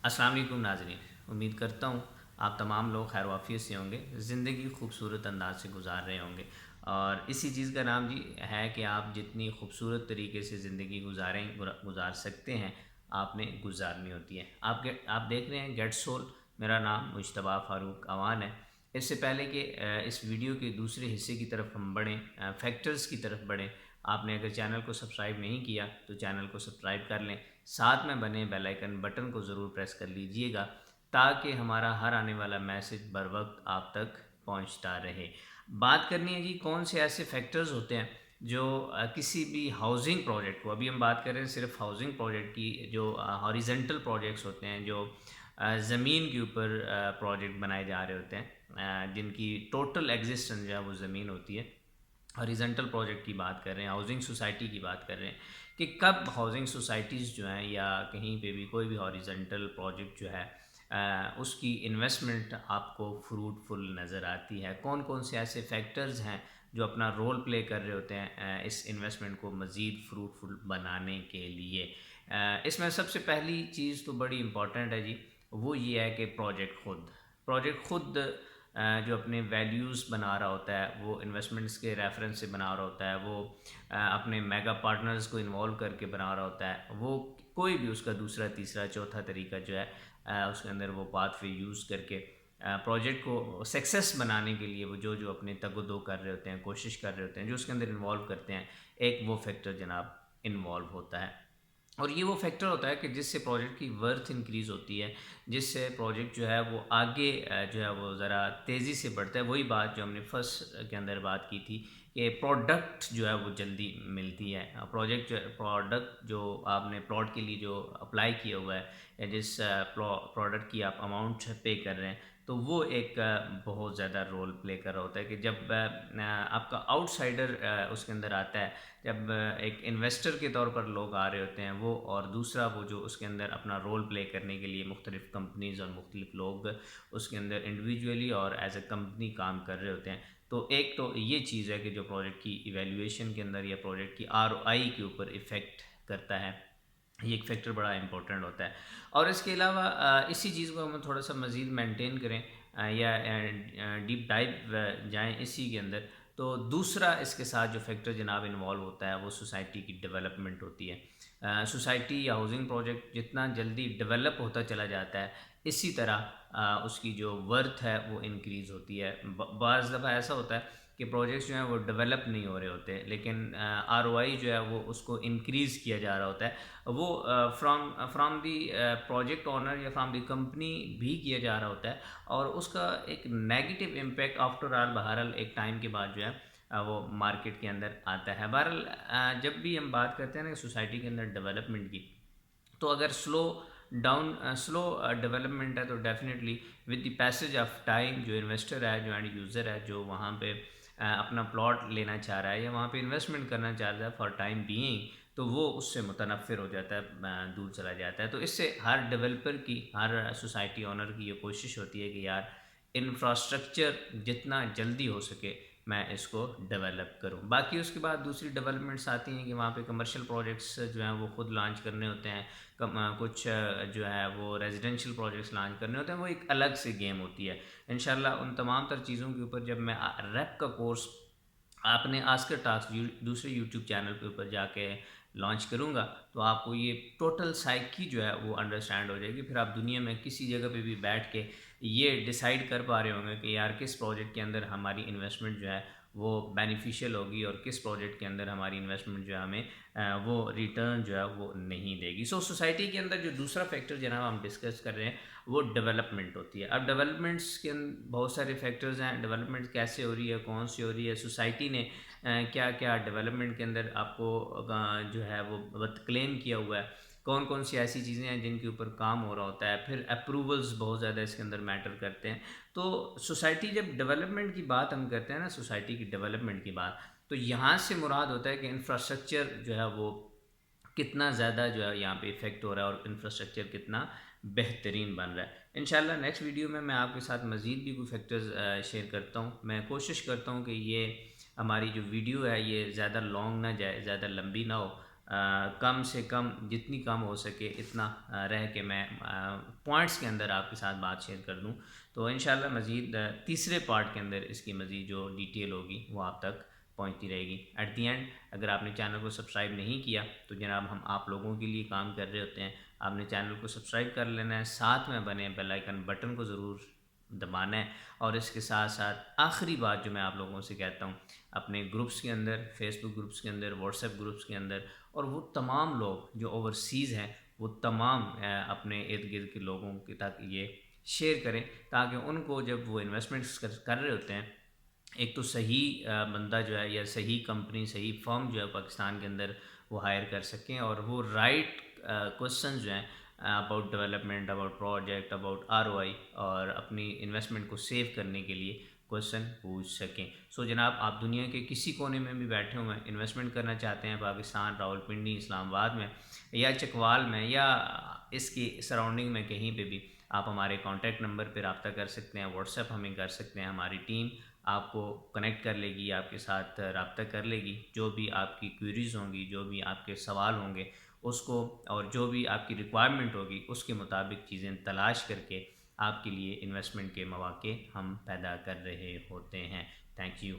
अस्सलाम वालेकुम नाज़रीन, उम्मीद करता हूँ आप तमाम लोग खैर वाफ़ियत से होंगे, ज़िंदगी खूबसूरत अंदाज से गुजार रहे होंगे। और इसी चीज़ का नाम जी है कि आप जितनी खूबसूरत तरीके से ज़िंदगी गुजार सकते हैं, आपने गुजारनी होती है। आप देख रहे हैं गेट सोल। मेरा नाम मुश्तबा फ़ारूक अवान है। इससे पहले कि इस वीडियो के दूसरे हिस्से की तरफ हम बढ़ें, फैक्टर्स की तरफ बढ़ें, आपने अगर चैनल को सब्सक्राइब नहीं किया तो चैनल को सब्सक्राइब कर लें। साथ में बने बेल आइकन बटन को ज़रूर प्रेस कर लीजिएगा ताकि हमारा हर आने वाला मैसेज बर वक्त आप तक पहुंचता रहे। बात करनी है जी, कौन से ऐसे फैक्टर्स होते हैं जो किसी भी हाउसिंग प्रोजेक्ट को, अभी हम बात कर रहे हैं सिर्फ हाउसिंग प्रोजेक्ट की, जो हॉरिजेंटल प्रोजेक्ट्स होते हैं, जो ज़मीन के ऊपर प्रोजेक्ट बनाए जा रहे होते हैं, जिनकी टोटल एग्जिस्टेंस जो है वो ज़मीन होती है। हॉरिजेंटल प्रोजेक्ट की बात कर रहे हैं, हाउसिंग सोसाइटी की बात कर रहे हैं कि कब हाउसिंग सोसाइटीज़ जो हैं या कहीं पे भी कोई भी हॉरिजेंटल प्रोजेक्ट जो है उसकी इन्वेस्टमेंट आपको फ्रूटफुल नज़र आती है। कौन कौन से ऐसे फैक्टर्स हैं जो अपना रोल प्ले कर रहे होते हैं इस इन्वेस्टमेंट को मज़ीद फ्रूटफुल बनाने के लिए। इसमें सबसे पहली चीज़ तो बड़ी इम्पॉर्टेंट है जी, वो ये है कि प्रोजेक्ट खुद जो अपने वैल्यूज़ बना रहा होता है, वो इन्वेस्टमेंट्स के रेफरेंस से बना रहा होता है, वो अपने मेगा पार्टनर्स को इन्वॉल्व करके बना रहा होता है, वो कोई भी उसका दूसरा तीसरा चौथा तरीका जो है उसके अंदर वो पाथ वे यूज़ करके प्रोजेक्ट को सक्सेस बनाने के लिए वो जो जो अपने तगदो कर रहे होते हैं, कोशिश कर रहे होते हैं, जो उसके अंदर इन्वॉल्व करते हैं, एक वो फैक्टर जनाब इन्वॉल्व होता है। और ये वो फैक्टर होता है कि जिससे प्रोजेक्ट की वर्थ इंक्रीज़ होती है, जिससे प्रोजेक्ट जो है वो आगे जो है वो ज़रा तेज़ी से बढ़ता है। वही बात जो हमने फर्स्ट के अंदर बात की थी कि प्रोडक्ट जो है वो जल्दी मिलती है। प्रोडक्ट जो आपने प्लॉट के लिए जो अप्लाई किया हुआ है या जिस प्रोडक्ट की आप अमाउंट पे कर रहे हैं, तो वो एक बहुत ज़्यादा रोल प्ले कर रहा होता है कि जब आपका आउटसाइडर उसके अंदर आता है, जब एक इन्वेस्टर के तौर पर लोग आ रहे होते हैं वो, और दूसरा वो जो उसके अंदर अपना रोल प्ले करने के लिए मुख्तलिफ़ कंपनीज़ और मुख्तलिफ़ लोग उसके अंदर इंडिविजुअली और एज ए कंपनी काम कर रहे होते हैं। तो एक तो ये चीज़ है कि जो प्रोजेक्ट की इवेल्यूएशन के अंदर या प्रोजेक्ट की ROI के ऊपर इफ़ेक्ट करता है, ये एक फैक्टर बड़ा इंपॉर्टेंट होता है। और इसके अलावा इसी चीज़ को हम थोड़ा सा मज़ीद मेंटेन करें या डीप डाइव जाएं इसी के अंदर, तो दूसरा इसके साथ जो फैक्टर जनाब इन्वॉल्व होता है वो सोसाइटी की डेवलपमेंट होती है। सोसाइटी या हाउसिंग प्रोजेक्ट जितना जल्दी डेवलप होता चला जाता है, इसी तरह उसकी जो वर्थ है वो इंक्रीज़ होती है। बाज़ दफ़ा ऐसा होता है कि प्रोजेक्ट्स जो हैं वो डेवलप नहीं हो रहे होते, लेकिन ROI जो है वो उसको इंक्रीज़ किया जा रहा होता है। वो फ्रॉम दी प्रोजेक्ट ओनर या फ्रॉम दी कंपनी भी किया जा रहा होता है, और उसका एक नेगेटिव इम्पैक्ट आफ्टर ऑल बहरहाल एक टाइम के बाद जो है वो मार्केट के अंदर आता है। बहरहाल जब भी हम बात करते हैं ना सोसाइटी के अंदर डेवलपमेंट की, तो अगर स्लो डेवलपमेंट है तो definitely with the passage of time जो इन्वेस्टर है, जो एंड यूज़र है, जो वहाँ पे अपना प्लॉट लेना चाह रहा है या वहाँ पे इन्वेस्टमेंट करना चाह रहा है फॉर टाइम बीइंग, तो वो उससे मुतनफ़िर हो जाता है, दूर चला जाता है। तो इससे हर डेवलपर की, हर सोसाइटी ओनर की ये कोशिश होती है कि यार इंफ्रास्ट्रक्चर जितना जल्दी हो सके मैं इसको डेवलप करूं। बाकी उसके बाद दूसरी डेवलपमेंट्स आती हैं कि वहाँ पे कमर्शियल प्रोजेक्ट्स जो हैं वो खुद लॉन्च करने होते हैं, कुछ जो है वो रेजिडेंशियल प्रोजेक्ट्स लॉन्च करने होते हैं, वो एक अलग सी गेम होती है। इंशाल्लाह उन तमाम तर चीज़ों के ऊपर जब मैं रैप का कोर्स आपने आस्कर टास्क दूसरे यूट्यूब चैनल के ऊपर जाके लॉन्च करूँगा, तो आपको ये टोटल साइकी जो है वो अंडरस्टैंड हो जाएगी। फिर आप दुनिया में किसी जगह पे भी बैठ के ये डिसाइड कर पा रहे होंगे कि यार किस प्रोजेक्ट के अंदर हमारी इन्वेस्टमेंट जो है वो बेनिफिशियल होगी और किस प्रोजेक्ट के अंदर हमारी इन्वेस्टमेंट जो है हमें वो रिटर्न जो है वो नहीं देगी। सो सोसाइटी के अंदर जो दूसरा फैक्टर जनाब हम डिस्कस कर रहे हैं वो डेवलपमेंट होती है। अब डेवलपमेंट्स के बहुत सारे फैक्टर्स हैं। डेवलपमेंट कैसे हो रही है, कौन सी हो रही है, सोसाइटी ने क्या क्या डेवलपमेंट के अंदर आपको जो है वो क्लेम किया हुआ है, कौन कौन सी ऐसी चीज़ें हैं जिनके ऊपर काम हो रहा होता है। फिर अप्रूवल्स बहुत ज़्यादा इसके अंदर मैटर करते हैं। तो सोसाइटी जब डेवलपमेंट की बात हम करते हैं ना, सोसाइटी की डेवलपमेंट की बात, तो यहाँ से मुराद होता है कि इंफ्रास्ट्रक्चर जो है वो कितना ज़्यादा जो है यहाँ पे इफ़ेक्ट हो रहा है और इंफ्रास्ट्रक्चर कितना बेहतरीन बन रहा है। इंशाल्लाह नेक्स्ट वीडियो में मैं आपके साथ मज़ीद भी कुछ फैक्टर्स शेयर करता हूँ। मैं कोशिश करता हूँ कि ये हमारी जो वीडियो है ये ज़्यादा लॉन्ग ना जाए, ज़्यादा लंबी ना हो, کم سے کم جتنی کم ہو سکے اتنا رہ کے میں پوائنٹس کے اندر آپ کے ساتھ بات شیئر کر دوں. تو انشاءاللہ مزید تیسرے پارٹ کے اندر اس کی مزید جو ڈیٹیل ہوگی وہ آپ تک پہنچتی رہے گی. ایٹ دی اینڈ اگر آپ نے چینل کو سبسکرائب نہیں کیا تو جناب ہم آپ لوگوں کے لیے کام کر رہے ہوتے ہیں. آپ نے چینل کو سبسکرائب کر لینا ہے, ساتھ میں بنے بیل آئیکن بٹن کو ضرور دبانا ہے. اور اس کے ساتھ ساتھ آخری بات جو میں آپ لوگوں سے کہتا ہوں, اپنے گروپس کے اندر, فیس بک گروپس کے اندر, واٹس ایپ گروپس کے اندر, اور وہ تمام لوگ جو اوورسیز ہیں وہ تمام اپنے ارد گرد کے لوگوں کے تک یہ شیئر کریں, تاکہ ان کو جب وہ انویسٹمنٹس کر رہے ہوتے ہیں, ایک تو صحیح بندہ جو ہے یا صحیح کمپنی, صحیح فرم جو ہے پاکستان کے اندر وہ ہائر کر سکیں, اور وہ رائٹ کوسچنز جو ہیں about development, about project, about ROI, اور اپنی انویسٹمنٹ کو سیو کرنے کے لیے کوسچن پوچھ سکیں. سو جناب آپ دنیا کے کسی کونے میں بھی بیٹھے ہوئے ہیں, انویسٹمنٹ کرنا چاہتے ہیں پاکستان, راولپنڈی, اسلام آباد میں یا چکوال میں یا اس کی سراؤنڈنگ میں کہیں پہ بھی, آپ ہمارے کانٹیکٹ نمبر پہ رابطہ کر سکتے ہیں, واٹس ایپ ہمیں کر سکتے ہیں. ہماری ٹیم آپ کو کنیکٹ کر لے گی, آپ کے ساتھ رابطہ کر لے گی. جو بھی آپ کی کوئریز ہوں گی, جو بھی آپ کے سوال ہوں گے اس کو, اور جو بھی آپ کی ریکوائرمنٹ ہوگی اس کے مطابق چیزیں تلاش کر کے آپ کے لیے انویسٹمنٹ کے مواقع ہم پیدا کر رہے ہوتے ہیں. Thank you.